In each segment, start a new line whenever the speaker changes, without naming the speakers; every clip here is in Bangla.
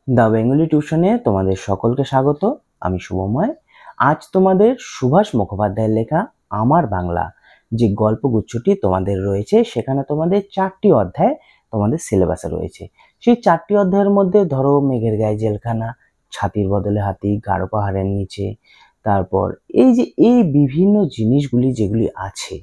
দ্য বেঙ্গলি টিউশনে তোমাদের সকলকে স্বাগত। আমি শুভময়। আজ তোমাদের সুভাষ মুখোপাধ্যায়ের লেখা আমার বাংলা যে গল্পগুচ্ছটি তোমাদের রয়েছে, সেখানে তোমাদের 4টি অধ্যায় তোমাদের সিলেবাসে রয়েছে। সেই 4টি অধ্যায়ের মধ্যে ধরো মেঘের গায়ে জেলখানা, ছাতির বদলে হাতি, গাঢ় পাহাড়ের নিচে, তারপর এই বিভিন্ন জিনিসগুলি যেগুলি আছে,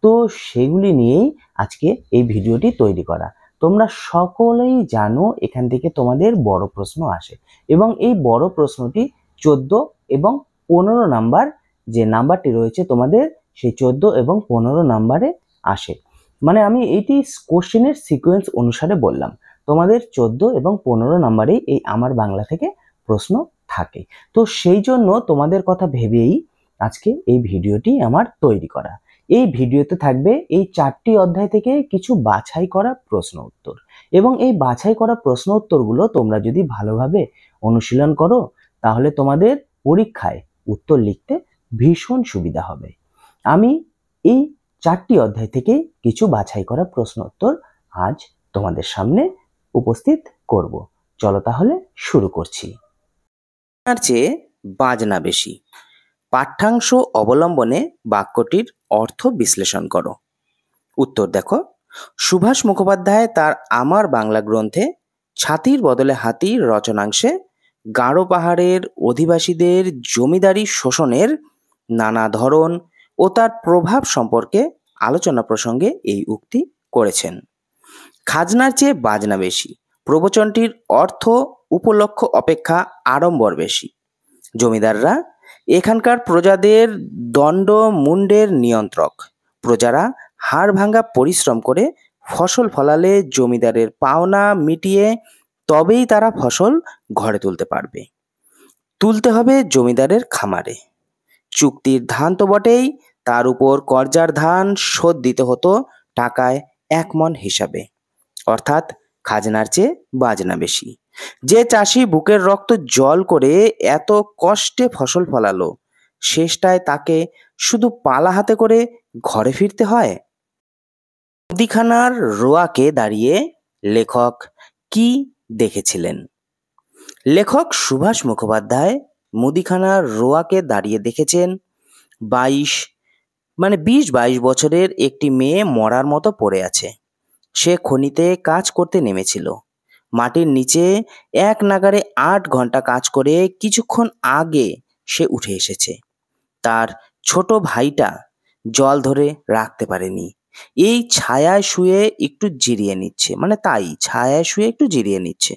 তো সেগুলি নিয়েই আজকে এই ভিডিওটি তৈরি করা। তোমরা সকলেই জানো এখান থেকে তোমাদের বড় প্রশ্ন আসে, এবং এই বড় প্রশ্নটি 14 এবং 15 নাম্বার যে নাম্বারটি রয়েছে তোমাদের, সেই 14 এবং 15 নাম্বারে আসে। মানে আমি এইটি কোশ্চেনের সিকোয়েন্স অনুসারে বললাম, তোমাদের 14 এবং 15 নাম্বারেই এই আমার বাংলা থেকে প্রশ্ন থাকে। তো সেই জন্য তোমাদের কথা ভেবেই আজকে এই ভিডিওটি আমার তৈরি করা। এই ভিডিওতে থাকবে এই 4টি অধ্যায় থেকে কিছু বাছাই করা প্রশ্ন উত্তর, এবং এই বাছাই করা প্রশ্ন উত্তরগুলো তোমরা যদি ভালোভাবে অনুশীলন করো, তাহলে তোমাদের পরীক্ষায় উত্তর লিখতে ভীষণ সুবিধা হবে। আমি এই 4টি অধ্যায় থেকে কিছু বাছাই করা প্রশ্ন উত্তর আজ তোমাদের সামনে উপস্থিত করব। চলো তাহলে শুরু করছি। তার চেয়ে বাজনা বেশি। পাঠ্যাংশ অবলম্বনে বাক্যটির অর্থ বিশ্লেষণ করো। উত্তর দেখো, সুভাষ মুখোপাধ্যায় তার আমার বাংলা গ্রন্থে ছাতির বদলে হাতির রচনাংশে গাঢ় পাহাড়ের অধিবাসীদের জমিদারি শোষণের নানা ধরন ও তার প্রভাব সম্পর্কে আলোচনা প্রসঙ্গে এই উক্তি করেছেন। খাজনার চেয়ে বাজনা বেশি প্রবচনটির অর্থ উপলক্ষ অপেক্ষা আড়ম্বর বেশি। জমিদাররা এখানকার প্রজাদের দণ্ড মুণ্ডের নিয়ন্ত্রক। প্রজারা হাড় ভাঙা পরিশ্রম করে ফসল ফলালে জমিদারের পাওনা মিটিয়ে তবেই তারা ফসল ঘরে তুলতে পারবে। তুলতে হবে জমিদারের খামারে। চুক্তির ধান তো বটেই, তার উপর কর্জার ধান শোধ দিতে হতো টাকায় 1 মণ হিসাবে। অর্থাৎ খাজনার চেয়ে বাজনা বেশি। যে চাষি বুকের রক্ত জল করে এত কষ্টে ফসল ফলালো, শেষটায় তাকে শুধু পালা হাতে করে ঘরে ফিরতে হয়। মুদিখানার রোয়াকে দাঁড়িয়ে লেখক কি দেখেছিলেন? লেখক সুভাষ মুখোপাধ্যায় মুদিখানার রোয়াকে দাঁড়িয়ে দেখেছেন 20-22 বছরের একটি মেয়ে মরার মতো পড়ে আছে। সে খনিতে কাজ করতে নেমেছিল। মাটির নিচে এক নাগাড়ে 8 ঘন্টা কাজ করে কিছুক্ষণ আগে সে উঠে এসেছে। তার ছোট ভাইটা জল ধরে রাখতে পারেনি, এই ছায়ায় শুয়ে একটু জিরিয়ে নিচ্ছে। ছায়ায় শুয়ে একটু জিরিয়ে নিচ্ছে।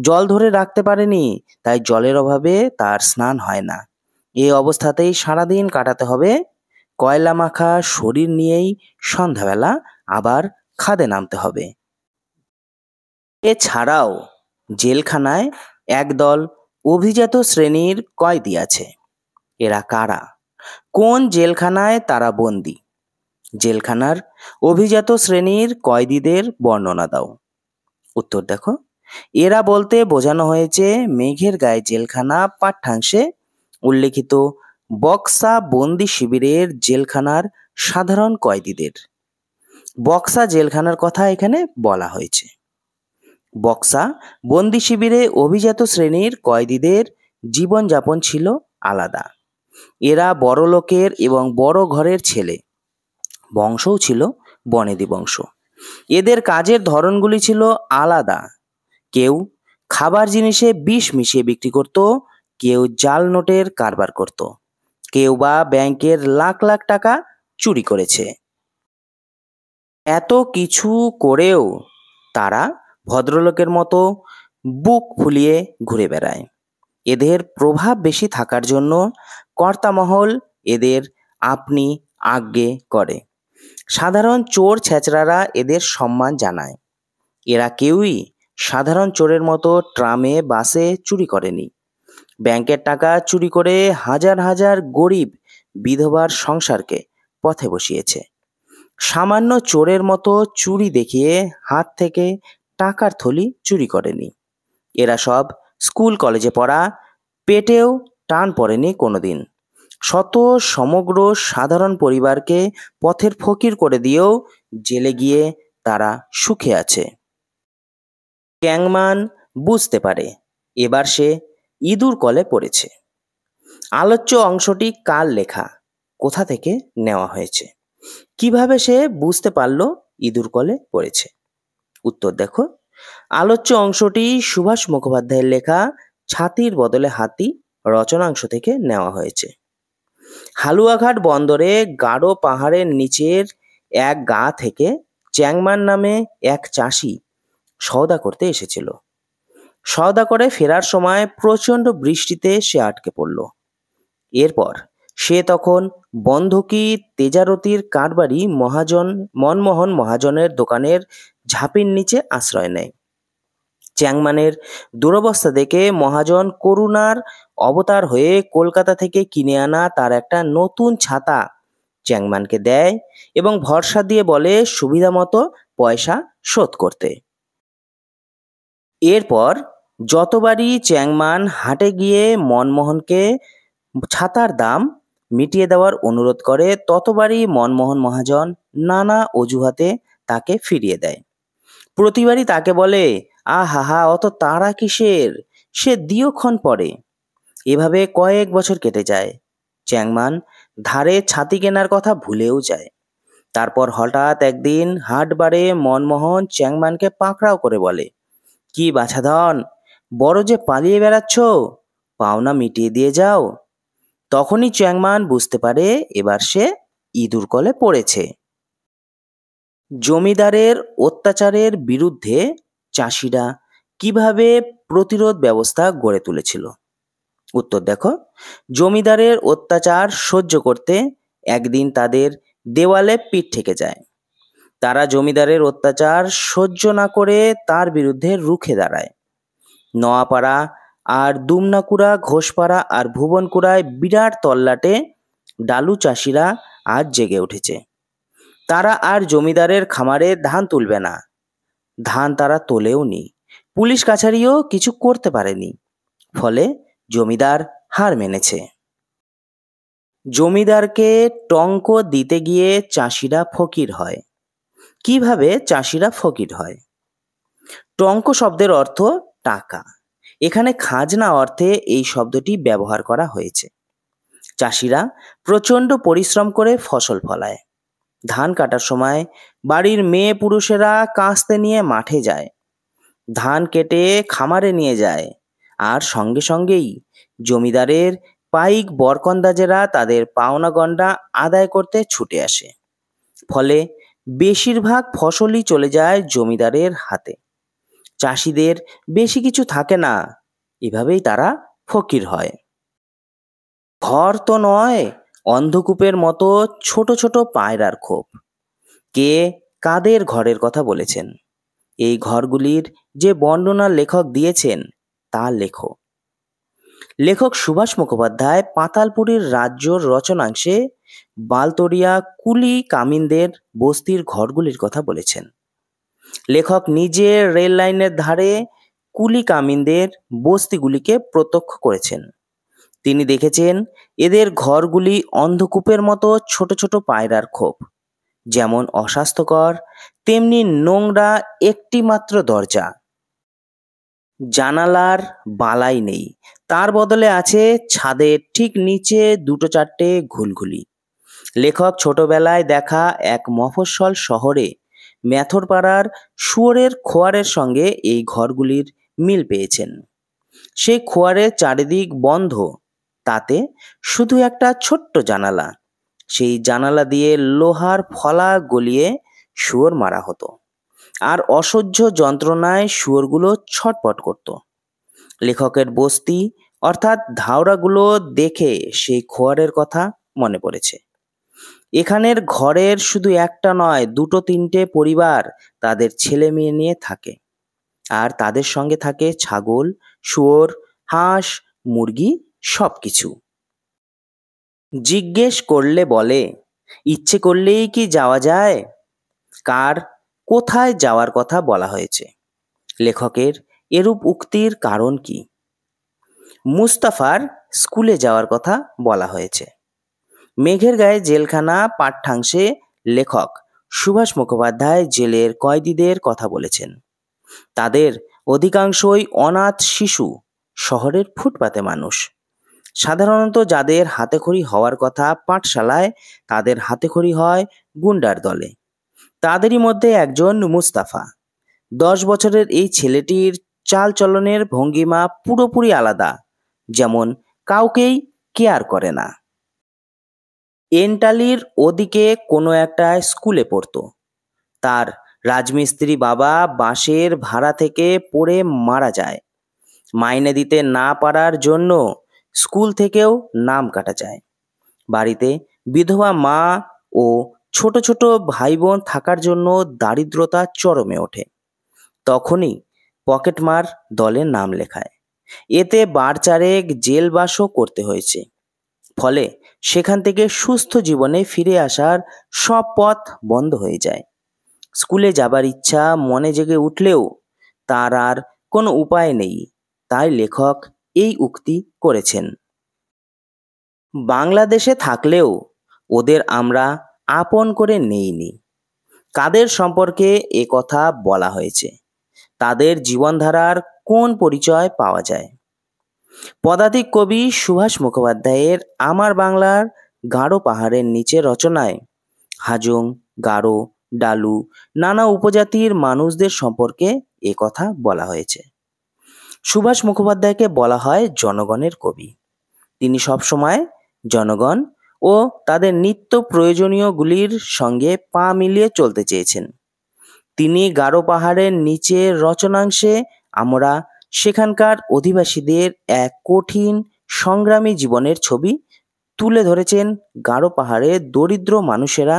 জল ধরে রাখতে পারেনি, তাই জলের অভাবে তার স্নান হয় না। এই অবস্থাতেই সারাদিন কাটাতে হবে। কয়লা মাখা শরীর নিয়েই সন্ধ্যাবেলা আবার খাদে নামতে হবে। এছাড়াও জেলখানায় একদল অভিজাত শ্রেণীর কয়েদি আছে। এরা কারা? কোন জেলখানায় তারা বন্দী? জেলখানার অভিজাত শ্রেণীর কয়েদিদের বর্ণনা দাও। উত্তর দেখো, এরা বলতে বোঝানো হয়েছে মেঘের গায়ে জেলখানা পাঠ্যাংশে উল্লেখিত বক্সা বন্দি শিবিরের জেলখানার সাধারণ কয়েদিদের। বক্সা জেলখানার কথা এখানে বলা হয়েছে। বক্সা বন্দি শিবিরে অভিজাত শ্রেণীর কয়েদিদের জীবনযাপন ছিল আলাদা। এরা বড় লোকের এবং বড় ঘরের ছেলে, বংশও ছিল বনেদি বংশ। এদের কাজের ধরনগুলি ছিল আলাদা। কেউ খাবার জিনিসে বিষ মিশিয়ে বিক্রি করত, কেউ জাল নোটের কারবার করত, কেউ বা ব্যাংকের লাখ লাখ টাকা চুরি করেছে। এত কিছু করেও তারা ভদ্রলোকের মতো বুক ফুলিয়ে ঘুরে বেড়ায়। এদের প্রভাব বেশি থাকার জন্য কর্তামহল এদের আপনি আজ্ঞে করে। সাধারণ চোর ছেঁচড়ারা এদের সম্মান জানায়। এরা কেউই সাধারণ চোরের মতো ট্রামে বাসে চুরি করেনি। ব্যাংকের টাকা চুরি করে হাজার হাজার গরিব বিধবার সংসারকে পথে বসিয়েছে। সামান্য চোরের মতো চুরি দেখিয়ে হাত থেকে টাকার থলি চুরি করেনি। এরা সব স্কুল কলেজে পড়া, পেটেও টান পড়েনি কোনোদিন। শত সমগ্র সাধারণ পরিবারকে পথের ফকির করে দিয়েও জেলে গিয়ে তারা সুখে আছে। ক্যাংমান বুঝতে পারে এবার সে ইঁদুর কলে পড়েছে। আলোচ্য অংশটি কার লেখা, কোথা থেকে নেওয়া হয়েছে, কিভাবে সে বুঝতে পারল ইঁদুর কলে পড়েছে? উত্তর দেখো, আলোচ্য অংশটি সুভাষ মুখোপাধ্যায়ের লেখা ছাতির বদলে হাতি রচনাংশ থেকে নেওয়া হয়েছে। হালুয়াঘাট বন্দরে গাঢ় পাহাড়ের নিচের এক গা থেকে চ্যাংমান নামে এক চাষি সওদা করতে এসেছিল। সওদা করে ফেরার সময় প্রচণ্ড বৃষ্টিতে সে আটকে পড়ল। এরপর সে তখন বন্ধকি তেজারতির কারবারি মনমোহন মহাজনের দোকানের ঝাঁপির নিচে আশ্রয় নেয়। চ্যাংমানের দুরবস্থা দেখে মহাজন করুণার অবতার হয়ে কলকাতা থেকে কিনে আনা তার একটা নতুন ছাতা চ্যাংমানকে দেয় এবং ভরসা দিয়ে বলে সুবিধা মতো পয়সা শোধ করতে। এরপর যতবারই চ্যাংমান হাটে গিয়ে মনমোহনকে ছাতার দাম মিটিয়ে দেওয়ার অনুরোধ করে, ততবারই মনমোহন মহাজন নানা অজুহাতে তাকে ফিরিয়ে দেয়। প্রতিবারই তাকে বলে, আহা অত তাড়া কিসের, সে দিওক্ষণ পরে। এভাবে কয়েক বছর কেটে যায়। চ্যাংমান ধারে ছাতি কেনার কথা ভুলেও যায়। তারপর হঠাৎ একদিন হাটবারে মনমোহন চ্যাংমানকে পাকড়াও করে বলে, কি বাছাধন, বড় যে পালিয়ে বেড়াচ্ছ, পাওনা মিটিয়ে দিয়ে যাও। তখনই চ্যাংমান বুঝতে পারে এবার সে ইঁদুর কলে পড়েছে। জমিদারের অত্যাচারের বিরুদ্ধে চাষিরা কিভাবে প্রতিরোধ ব্যবস্থা গড়ে তুলেছিল? উত্তর দেখো, জমিদারের অত্যাচার সহ্য করতে একদিন তাদের দেওয়ালে পিঠ ঠেকে যায়। তারা জমিদারের অত্যাচার সহ্য না করে তার বিরুদ্ধে রুখে দাঁড়ায়। নোয়াপাড়া আর দুমনাকুড়া, ঘোষপাড়া আর ভুবনকুড়ায় বিরাট তল্লাটে ডালু চাষিরা আজ জেগে উঠেছে। তারা আর জমিদারের খামারে ধান তুলবে না। ধান তারা তোলেও নি, পুলিশ কাছারিও কিছু করতে পারেনি। ফলে জমিদার হার মেনেছে। জমিদারকে টঙ্ক দিতে গিয়ে চাষিরা ফকির হয়। কিভাবে চাষিরা ফকির হয়? টঙ্ক শব্দের অর্থ টাকা। এখানে খাজনা অর্থে এই শব্দটি ব্যবহার করা হয়েছে। চাষিরা প্রচণ্ড পরিশ্রম করে ফসল ফলায়। ধান কাটার সময় বাড়ির মেয়ে পুরুষেরা কাস্তে নিয়ে মাঠে যায়, ধান কেটে খামারে নিয়ে যায়, আর সঙ্গে সঙ্গেই জমিদারের পাইক বরকন্দাজেরা তাদের পাওনা গন্ডা আদায় করতে ছুটে আসে। ফলে বেশিরভাগ ফসলই চলে যায় জমিদারের হাতে। চাষিদের বেশি কিছু থাকে না। এভাবেই তারা ফকির হয়। ঘর তো নয়, অন্ধকূপের মতো ছোট ছোট পায়রার খোপ। কে কাদের ঘরের কথা বলেছেন? এই ঘরগুলির যে বর্ণনা লেখক দিয়েছেন তা লেখো। লেখক সুভাষ মুখোপাধ্যায় পাতালপুরীর রাজ্যর রচনাংশে বালতরিয়া কুলি কামিনদের বস্তির ঘরগুলির কথা বলেছেন। লেখক নিজে রেল লাইনের ধারে কুলি কামিনদের বস্তিগুলিকে প্রত্যক্ষ করেছেন। তিনি দেখেছেন এদের ঘরগুলি অন্ধকূপের মতো ছোট ছোট পায়রার খোপ। যেমন অস্বাস্থ্যকর তেমনি নোংরা একটি মাত্র দরজা। জানালার বালাই নেই, তার বদলে আছে ছাদের ঠিক নিচে দুটো চারটে ঘুলঘুলি। লেখক ছোটবেলায় দেখা এক মফস্বল শহরে মেথরপাড়ার শুয়োরের খোয়ারের সঙ্গে এই ঘরগুলির মিল পেয়েছেন। সেই খোয়ারের চারিদিক বন্ধ, তাতে শুধু একটা ছোট্ট জানালা। সেই জানালা দিয়ে লোহার ফলা গলিয়ে শুয়োর মারা হতো, আর অসহ্য যন্ত্রণায় শুয়োরগুলো ছটপট করত। লেখকের বস্তি অর্থাৎ ধাওড়াগুলো দেখে সেই খোয়ারের কথা মনে পড়েছে। এখানের ঘরের শুধু একটা নয়, দুটো তিনটে পরিবার তাদের ছেলে মেয়ে নিয়ে থাকে, আর তাদের সঙ্গে থাকে ছাগল, শুয়োর, হাঁস, মুরগি, সবকিছু। জিজ্ঞেস করলে বলে, ইচ্ছে করলেই কি যাওয়া যায়? কার কোথায় যাওয়ার কথা বলা হয়েছে? লেখকের এরূপ উক্তির কারণ কি? মুস্তাফার স্কুলে যাওয়ার কথা বলা হয়েছে। মেঘের গায়ে জেলখানা পাঠ্যাংশে লেখক সুভাষ মুখোপাধ্যায় জেলের কয়েদিদের কথা বলেছেন। তাদের অধিকাংশই অনাথ শিশু, শহরের ফুটপাতে মানুষ। সাধারণত যাদের হাতেখড়ি হওয়ার কথা পাঠশালায়, তাদের হাতেখড়ি হয় গুন্ডার দলে। তাদেরই মধ্যে একজন মুস্তাফা। 10 বছরের এই ছেলেটির চালচলনের ভঙ্গিমা পুরোপুরি আলাদা, যেমন কাউকেই কেয়ার করে না। এন্টালির ওদিকে কোনো একটা স্কুলে পড়তো। তার রাজমিস্ত্রি বাবা বাঁশের ভাড়া থেকে পড়ে মারা যায়। মাইনে দিতে না পারার জন্য স্কুল থেকেও নাম কাটা যায়। বাড়িতে বিধবা মা ও ছোট ছোট ভাই বোন থাকার জন্য দারিদ্রতা চরমে ওঠে। তখনই পকেটমার দলে নাম লেখায়। এতে বারচারেক জেলবাসও করতে হয়েছে। ফলে সেখান থেকে সুস্থ জীবনে ফিরে আসার সব পথ বন্ধ হয়ে যায়। স্কুলে যাবার ইচ্ছা মনে জেগে উঠলেও তার আর কোনো উপায় নেই। তাই লেখক এই উক্তি করেছেন। বাংলাদেশে থাকলেও ওদের আমরা আপন করে নেইনি। কাদের সম্পর্কে এ কথা বলা হয়েছে? তাদের জীবনধারার কোন পরিচয় পাওয়া যায়? পদাতিক কবি সুভাষ মুখোপাধ্যায়ের আমার বাংলার গাঢ় পাহাড়ের নিচে রচনায় হাজং, গারো, ডালু নানা উপজাতির মানুষদের সম্পর্কে এ কথা বলা হয়েছে। সুভাষ মুখোপাধ্যায়কে বলা হয় জনগণের কবি। তিনি সবসময় জনগণ ও তাদের নিত্য প্রয়োজনীয়গুলির সঙ্গে পা মিলিয়ে চলতে চেয়েছেন। তিনি গারো পাহাড়ের নিচের রচনাংশে আমরা সেখানকার অধিবাসীদের এক কঠিন সংগ্রামী জীবনের ছবি তুলে ধরেছেন। গারো পাহাড়ে দরিদ্র মানুষেরা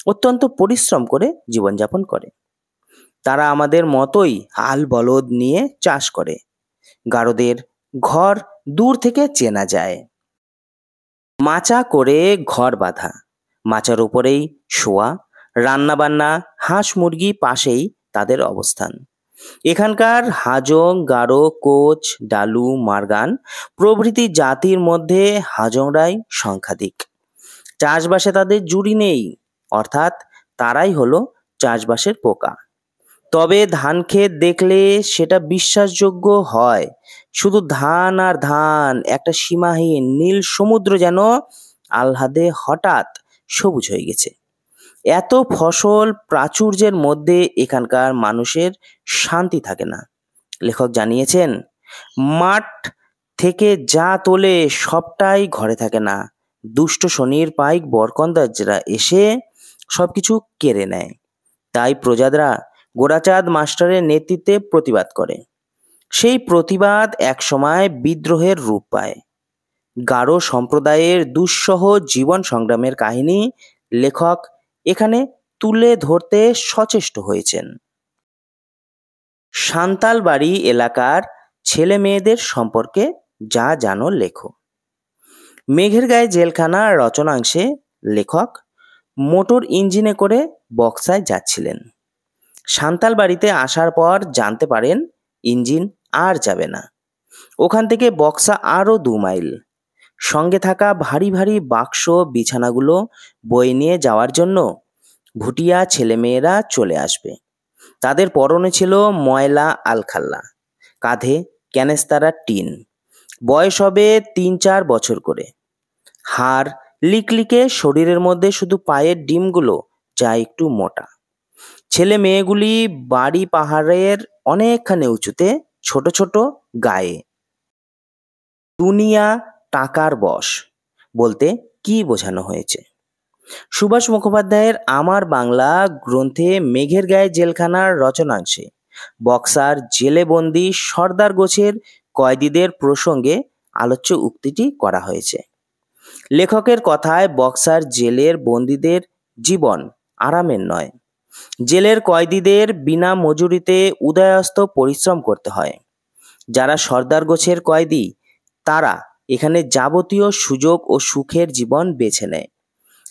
অত্যন্ত পরিশ্রম করে জীবনযাপন করে। তারা আমাদের মতোই হাল বলদ নিয়ে চাষ করে। গারোদের ঘর দূর থেকে চেনা যায়। মাচা করে ঘর বাঁধা, মাচার উপরেই শোয়া, রান্নাবান্না, হাঁস মুরগি পাশেই তাদের অবস্থান। এখানকার হাজং, গারো, কোচ, ডালু, মারগান প্রভৃতি জাতির মধ্যে হাজংরাই সংখ্যাধিক। চাষবাসে তাদের জুড়ি নেই, অর্থাৎ তারাই হলো চাষবাসের পোকা। তবে ধান ক্ষেত দেখলে সেটা বিশ্বাসযোগ্য হয়। শুধু ধান আর ধান, একটা সীমাহীন নীল সমুদ্র যেন আহ্লাদে হঠাৎ সবুজ হয়ে গেছে। এত ফসল প্রাচুর্যের মধ্যে এখানকার মানুষের শান্তি থাকে না। লেখক জানিয়েছেন, মাঠ থেকে যা তোলে সবটাই ঘরে থাকে না। দুষ্ট শনির পাইক বরকন্দাজরা এসে সবকিছু কেড়ে নেয়। তাই প্রজারা গোরাচাঁদ মাস্টারের নেতৃত্বে প্রতিবাদ করে। সেই প্রতিবাদ একসময় বিদ্রোহের রূপ পায়। গারো সম্প্রদায়ের দুঃসহ জীবন সংগ্রামের কাহিনী লেখক এখানে তুলে ধরতে সচেষ্ট হয়েছেন। সান্তালবাড়ি এলাকার ছেলে মেয়েদের সম্পর্কে যা জানো লেখো। মেঘের গায়ে জেলখানা রচনাংশে লেখক মোটর ইঞ্জিনে করে বক্সায় যাচ্ছিলেন। সান্তালবাড়িতে আসার পর জানতে পারেন ইঞ্জিন আর যাবে না। ওখান থেকে বক্সা আরও 2 মাইল। সঙ্গে থাকা ভারী ভারী বাক্স বিছানাগুলো বয়ে নিয়ে যাওয়ার জন্য ভুটিয়া ছেলেমেয়েরা চলে আসবে। তাদের পরনে ছিল ময়লা আলখাল্লা, কাঁধে ক্যানেস্তারা টিন। বয়স হবে 3-4 বছর করে। হাড় লিকলিকে, শরীরের মধ্যে শুধু পায়ের ডিমগুলো যা একটু মোটা। ছেলে মেয়েগুলি বাড়ি পাহাড়ের অনেকখানি উঁচুতে, ছোট ছোট গায়ে। দুনিয়া টাকার বশ বলতে কি বোঝানো হয়েছে? সুভাষ মুখোপাধ্যায়ের আমার বাংলা গ্রন্থে মেঘের গায়ে জেলখানার রচনাংশে বক্সার জেলে বন্দি সর্দার গোছের কয়েদিদের প্রসঙ্গে আলোচ্য উক্তিটি করা হয়েছে। লেখকের কথায় বক্সার জেলের বন্দীদের জীবন আরামের নয়। জেলের কয়েদিদের বিনা মজুরিতে উদয়াস্ত পরিশ্রম করতে হয়। যারা সর্দার গোছের কয়েদি তারা এখানে যাবতীয় সুযোগ ও সুখের জীবন বেছে নেয়।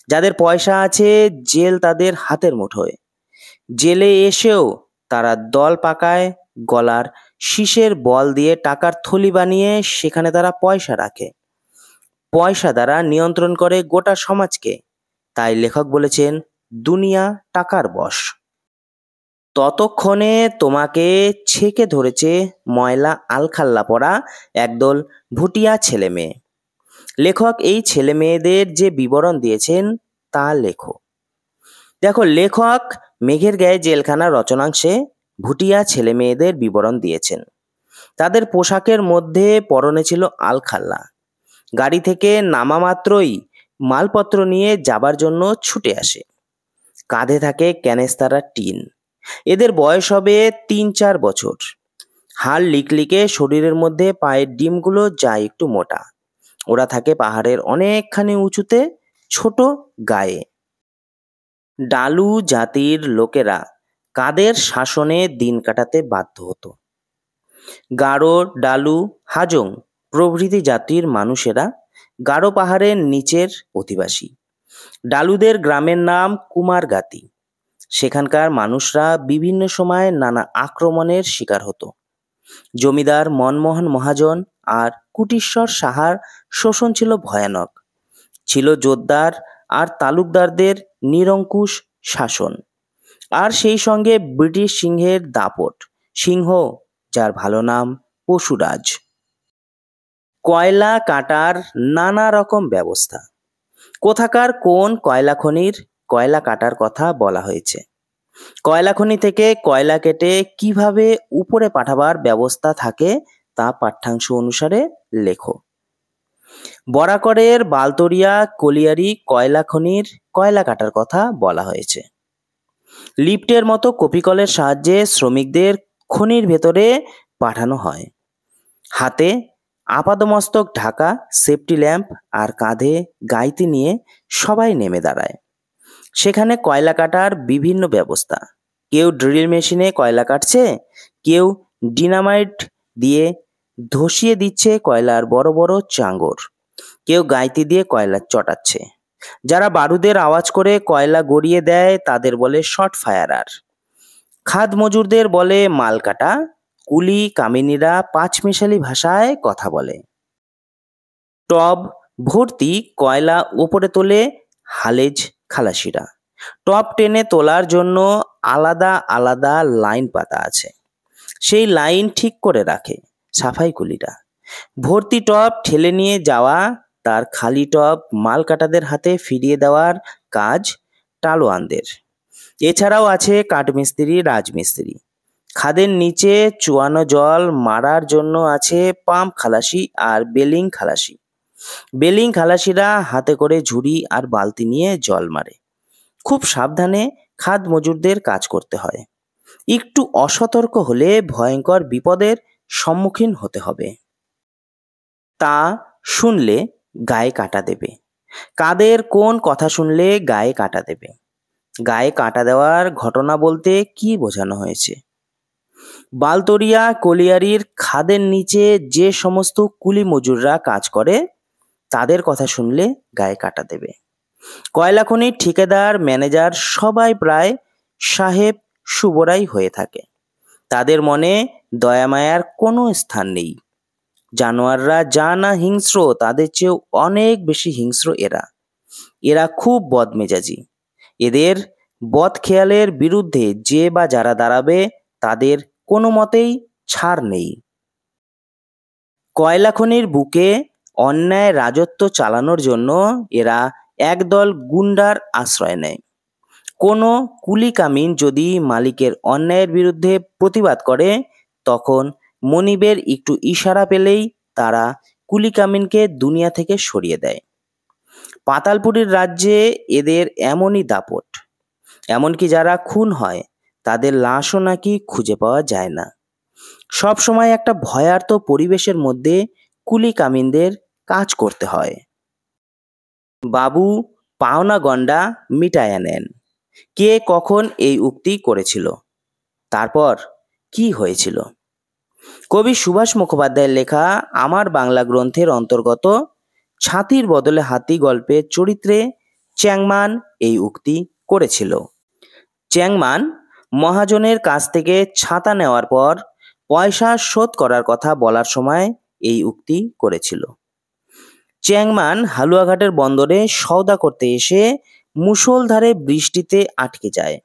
যাদের পয়সা আছে জেল তাদের হাতের মুঠোয়। জেলে এসেও তারা দল পাকায়, গলার শীষের বল দিয়ে টাকার থলি বানিয়ে সেখানে তারা পয়সা রাখে। পয়সা দ্বারা নিয়ন্ত্রণ করে গোটা সমাজকে। তাই লেখক বলেছেন দুনিয়া টাকার বশ। ততক্ষণে তোমাকে ছেকে ধরেছে ময়লা আলখাল্লা পরা একদল ভুটিয়া ছেলে মেয়ে। লেখক এই ছেলে মেয়েদের যে বিবরণ দিয়েছেন তা লেখো। দেখো, লেখক মেঘের গায়ে জেলখানা রচনাংশে ভুটিয়া ছেলে মেয়েদের বিবরণ দিয়েছেন। তাদের পোশাকের মধ্যে পরনে ছিল আলখাল্লা। গাড়ি থেকে নামা মাত্রই মালপত্র নিয়ে যাবার জন্য ছুটে আসে। কাঁধে থাকে ক্যানেস্তারা টিন। এদের বয়স হবে ৩-৪ বছর। হাড় লিকলিকে, শরীরের মধ্যে পায়ের ডিমগুলো যায় একটু মোটা। ওরা থাকে পাহাড়ের অনেকখানি উঁচুতে, ছোট গায়ে। ডালু জাতির লোকেরা কাদের শাসনে দিন কাটাতে বাধ্য হতো। গারো, ডালু, হাজং প্রভৃতি জাতির মানুষেরা গারো পাহাড়ের নিচের অধিবাসী। ডালুদের গ্রামের নাম কুমারগাতি। সেখানকার মানুষরা বিভিন্ন সময় নানা আক্রমণের শিকার হতো। জমিদার মনমোহন মহাজন আর কুটিশ্বর সাহার শোষণ ছিল ভয়ানক। ছিল জোরদার আর তালুকদারদের নিরঙ্কুশ শাসন, আর সেই সঙ্গে ব্রিটিশ সিংহের দাপট। সিংহ, যার ভালো নাম পশুরাজ। কয়লা কাটার নানা রকম ব্যবস্থা। কোথাকার কোন কয়লা খনির কয়লা কাটার কথা বলা হয়েছে। কয়লা খনি থেকে কয়লা কেটে কিভাবে উপরে পাঠাবার ব্যবস্থা থাকে তা পাঠ্যাংশ অনুসারে লেখো। বরাকরের বালতরিয়া কলিয়ারি কয়লা খনির কয়লা কাটার কথা বলা হয়েছে। লিফটের মতো কপিকলের সাহায্যে শ্রমিকদের খনির ভেতরে পাঠানো হয়। হাতে আপাদমস্তক ঢাকা, সেফটি ল্যাম্প আর কাঁধে গাইতি নিয়ে সবাই নেমে দাঁড়ায়। সেখানে কয়লা কাটার বিভিন্ন ব্যবস্থা। কেউ ড্রিল মেশিনে কয়লা কাটছে, কেউ ডিনামাইট দিয়ে ধসিয়ে দিচ্ছে কয়লার বড় বড় চাঙর, কেউ গাইতি দিয়ে কয়লা চটাচ্ছে। যারা বারুদের আওয়াজ করে কয়লা গড়িয়ে দেয় তাদের বলে শর্ট ফায়ারার। খাদ মজুরদের বলে মাল কাটা। কুলি কামিনীরা পাঁচমিশালি ভাষায় কথা বলে। টব ভর্তি কয়লা ওপরে তোলে হালেজ খালাসিরা। টব টেনে তোলার জন্য আলাদা আলাদা লাইন পাতা আছে। সেই লাইন ঠিক করে রাখে সাফাই কুলিরা। ভর্তি টব ঠেলে নিয়ে যাওয়া, তার খালি টব মাল কাটাদের হাতে ফিরিয়ে দেওয়ার কাজ টালোয়ানদের। এছাড়াও আছে কাঠমিস্ত্রি, রাজমিস্ত্রি। খাদের নিচে চুয়ানো জল মারার জন্য আছে পাম্প খালাসি আর বেলিং খালাসি। বেলিং খালাসিরা হাতে করে ঝুড়ি আর বালতি নিয়ে জল মারে। খুব সাবধানে খাদ মজুরদের কাজ করতে হয়। একটু অসতর্ক হলে ভয়ঙ্কর বিপদের সম্মুখীন হতে হবে। তা শুনলে গায়ে কাঁটা দেবে। কাদের কোন কথা শুনলে গায়ে কাঁটা দেবে? গায়ে কাঁটা দেওয়ার ঘটনা বলতে কি বোঝানো হয়েছে? বালতরিয়া কলিয়ারির খাদের নিচে যে সমস্ত কুলি মজুররা কাজ করে তাদের কথা শুনলে গায়ে কাঁটা দেবে। কয়লা খনির ঠিকাদার, ম্যানেজার সবাই প্রায় সাহেব সুবরাই হয়ে থাকে। তাদের মনে দয়া মায়ার কোনো স্থান নেই। জানোয়াররা যা না হিংস্র, তাদের চেয়েও অনেক বেশি হিংস্র এরা। এরা খুব বদমেজাজি। এদের বদখেয়ালের বিরুদ্ধে যে বা যারা দাঁড়াবে তাদের কোনো মতেই ছাড় নেই। কয়লা খনির বুকে অন্যায় রাজত্ব চালানোর জন্য এরা একদল গুন্ডার আশ্রয় নেয়। কোনো কুলি কামিন যদি মালিকের অন্যায়ের বিরুদ্ধে প্রতিবাদ করে, তখন মনিবের একটু ইশারা পেলেই তারা কুলি কামিনকে দুনিয়া থেকে সরিয়ে দেয়। পাতালপুরীর রাজ্যে এদের এমনই দাপট। এমনকি যারা খুন হয় তাদের লাশও নাকি খুঁজে পাওয়া যায় না। সব সময় একটা ভয়ার্ত পরিবেশের মধ্যে কুলি কামিনদের কাজ করতে হয়। বাবু পাওনা গন্ডা মিটায়া নেন। কে কখন এই উক্তি করেছিল? তারপর কি হয়েছিল? কবি সুভাষ মুখোপাধ্যায়ের লেখা আমার বাংলা গ্রন্থের অন্তর্গত ছাতির বদলে হাতি গল্পের চরিত্রে চ্যাংমান এই উক্তি করেছিল। চ্যাংমান মহাজনের কাছ থেকে ছাতা নেওয়ার পর পয়সা শোধ করার কথা বলার সময় এই উক্তি করেছিল। চ্যাংমান হালুয়াঘাটের বন্দরে সওদা করতে এসে মুষলধারে বৃষ্টিতে আটকে যায়।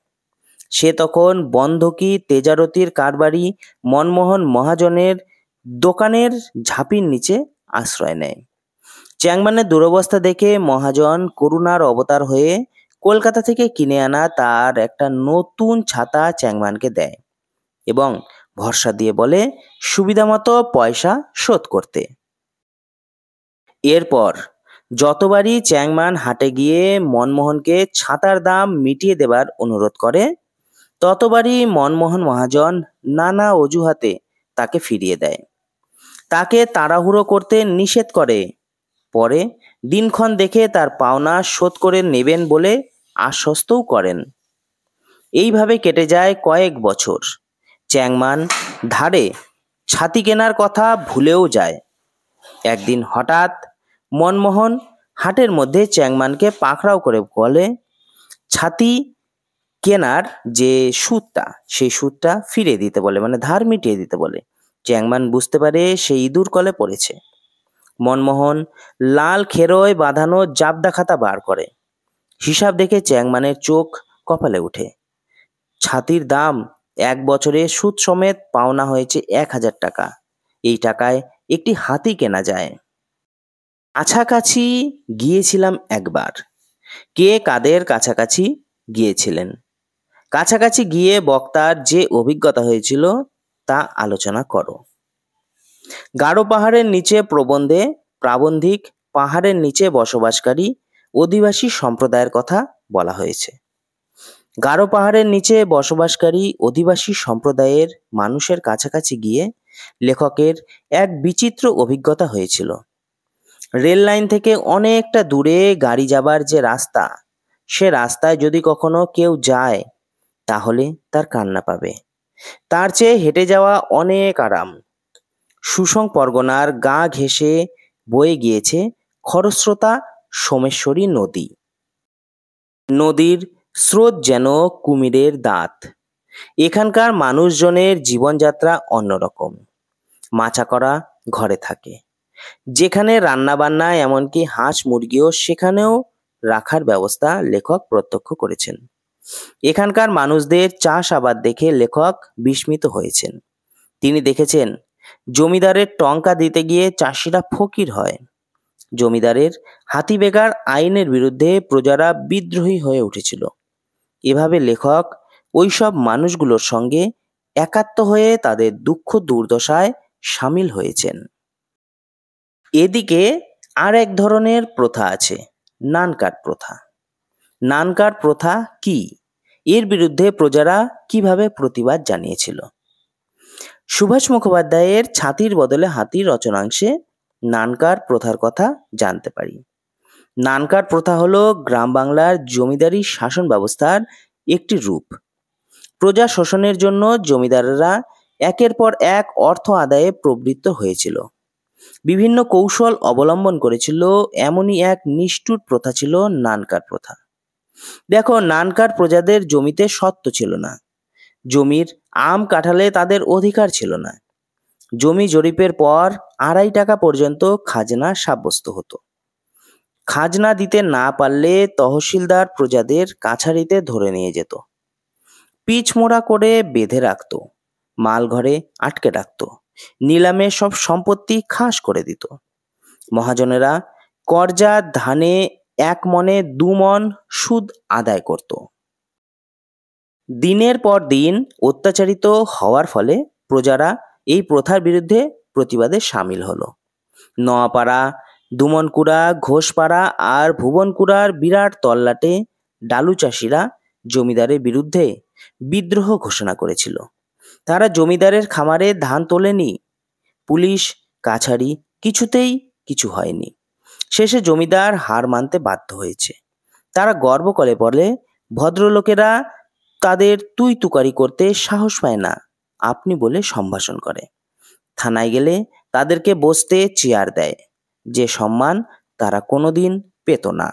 সে তখন বন্ধকি তেজারতির কারবারি মনমোহন মহাজনের দোকানের ঝাঁপির নিচে আশ্রয় নেয়। চ্যাংম্যানের দুরবস্থা দেখে মহাজন করুণার অবতার হয়ে কলকাতা থেকে কিনে আনা তার একটা নতুন ছাতা চ্যাংম্যানকে দেয় এবং ভরসা দিয়ে বলে সুবিধামতো পয়সা শোধ করতে। এরপর যতবারই চ্যাংম্যান হাটে গিয়ে মনমোহনকে ছাতার দাম মিটিয়ে দেবার অনুরোধ করে, ততবারই মনমোহন মহাজন নানা অজুহাতে তাকে ফিরিয়ে দেয়, তাকে তাড়াহুড়ো করতে নিষেধ করে। পরে দিনক্ষণ দেখে তার পাওনা শোধ করে নেবেন বলে আশ্বস্তও করেন। এইভাবে কেটে যায় কয়েক বছর। চ্যাংম্যান ধারে ছাতি কেনার কথা ভুলেও যায়। একদিন হঠাৎ মনমোহন হাটের মধ্যে চ্যাংম্যানকে পাকড়াও করে বলে ছাতি কেনার যে সুদটা, সেই সুদটা ফিরিয়ে দিতে বলে, মানে ধার মিটিয়ে দিতে বলে। চ্যাংম্যান বুঝতে পারে সে ইঁদুর কলে পড়েছে। মনমোহন লাল খেরোয় বাঁধানো জাবদা খাতা বার করে। হিসাব দেখে চ্যাংম্যানের চোখ কপালে উঠে। ছাতির দাম 1 বছরে সুদ সমেত পাওনা হয়েছে 1000 টাকা। এই টাকায় একটি হাতি কেনা যায়। কাছাকাছি গিয়েছিলাম একবার। কে কাদের কাছাকাছি গিয়েছিলেন? কাছাকাছি গিয়ে বক্তার যে অভিজ্ঞতা হয়েছিল তা আলোচনা করো। গারো পাহাড়ের নিচে প্রবন্ধে প্রাবন্ধিক পাহাড়ের নিচে বসবাসকারী অধিবাসী সম্প্রদায়ের কথা বলা হয়েছে। গারো পাহাড়ের নিচে বসবাসকারী অধিবাসী সম্প্রদায়ের মানুষের কাছাকাছি গিয়ে লেখকের এক বিচিত্র অভিজ্ঞতা হয়েছিল। রেল লাইন থেকে অনেকটা দূরে গাড়ি যাবার যে রাস্তা, সে রাস্তায় যদি কখনো কেউ যায় তাহলে তার কান্না পাবে। তার চেয়ে হেঁটে যাওয়া অনেক আরাম। সুসং পরগনার গা ঘেঁষে বয়ে গিয়েছে খরস্রোতা সোমেশ্বরী নদী। নদীর স্রোত যেন কুমিরের দাঁত। এখানকার মানুষজনের জীবনযাত্রা অন্যরকম। মাচা করা ঘরে থাকে, যেখানে রান্নাবান্না এমনকি হাঁস মুরগিও সেখানেও রাখার ব্যবস্থা লেখক প্রত্যক্ষ করেছেন। এখানকার মানুষদের চাষাবাদ দেখে লেখক বিস্মিত হয়েছেন। তিনি দেখেছেন জমিদারের টঙ্কা দিতে গিয়ে চাষিরা ফকির হয়। জমিদারের হাতিবেগার আইনের বিরুদ্ধে প্রজারা বিদ্রোহী হয়ে উঠেছিল। এভাবে লেখক ওইসব মানুষগুলোর সঙ্গে একাত্ম হয়ে তাদের দুঃখ দুর্দশায় সামিল হয়েছেন। এদিকে আর এক ধরনের প্রথা আছে, নানকাট প্রথা। নানকাট প্রথা কি? এর বিরুদ্ধে প্রজারা কিভাবে প্রতিবাদ জানিয়েছিল? সুভাষ মুখোপাধ্যায়ের ছাতির বদলে হাতি রচনাংশে নানকাট প্রথার কথা জানতে পারি। নানকাট প্রথা হলো গ্রাম বাংলার জমিদারি শাসন ব্যবস্থার একটি রূপ। প্রজা শোষণের জন্য জমিদাররা একের পর এক অর্থ আদায়ে প্রবৃত্ত হয়েছিল। বিভিন্ন কৌশল অবলম্বন করেছিল। এমনই এক নিষ্ঠুর প্রথা ছিল নানকাট প্রথা। দেখো, নানকাট প্রজাদের জমিতে স্বত্ব ছিল না। জমির আম কাঁঠালে তাদের অধিকার ছিল না। জমি জরিপের পর 2.5 টাকা পর্যন্ত খাজনা সাব্যস্ত হতো। খাজনা দিতে না পারলে তহসিলদার প্রজাদের কাছারিতে ধরে নিয়ে যেত, পিচমোড়া করে বেঁধে রাখত, মাল ঘরে আটকে রাখত, নিলামে সব সম্পত্তি খাস করে দিত। মহাজনেরা কর্জা ধানে 1 মণে 2 মণ সুদ আদায় করত। দিনের পর দিন অত্যাচারিত হওয়ার ফলে প্রজারা এই প্রথার বিরুদ্ধে প্রতিবাদে সামিল হলো। নোয়াপাড়া, দুমনকুড়া, ঘোষপাড়া আর ভুবনকুড়ার বিরাট তল্লাটে ডালু চাষিরা জমিদারের বিরুদ্ধে বিদ্রোহ ঘোষণা করেছিল। তারা জমিদারের খামারে ধান তোলেনি। পুলিশ কাছারি কিছুতেই কিছু হয়নি। শেষে জমিদার হার মানতে বাধ্য হয়েছে। তারা গর্ব করে বলে, ভদ্রলোকেরা তাদের তুই তুকারি করতে সাহস পায় না, আপনি বলে সম্ভাষণ করে। থানায় গেলে তাদেরকে বসতে চেয়ার দেয়, যে সম্মান তারা কোনোদিন পেত না।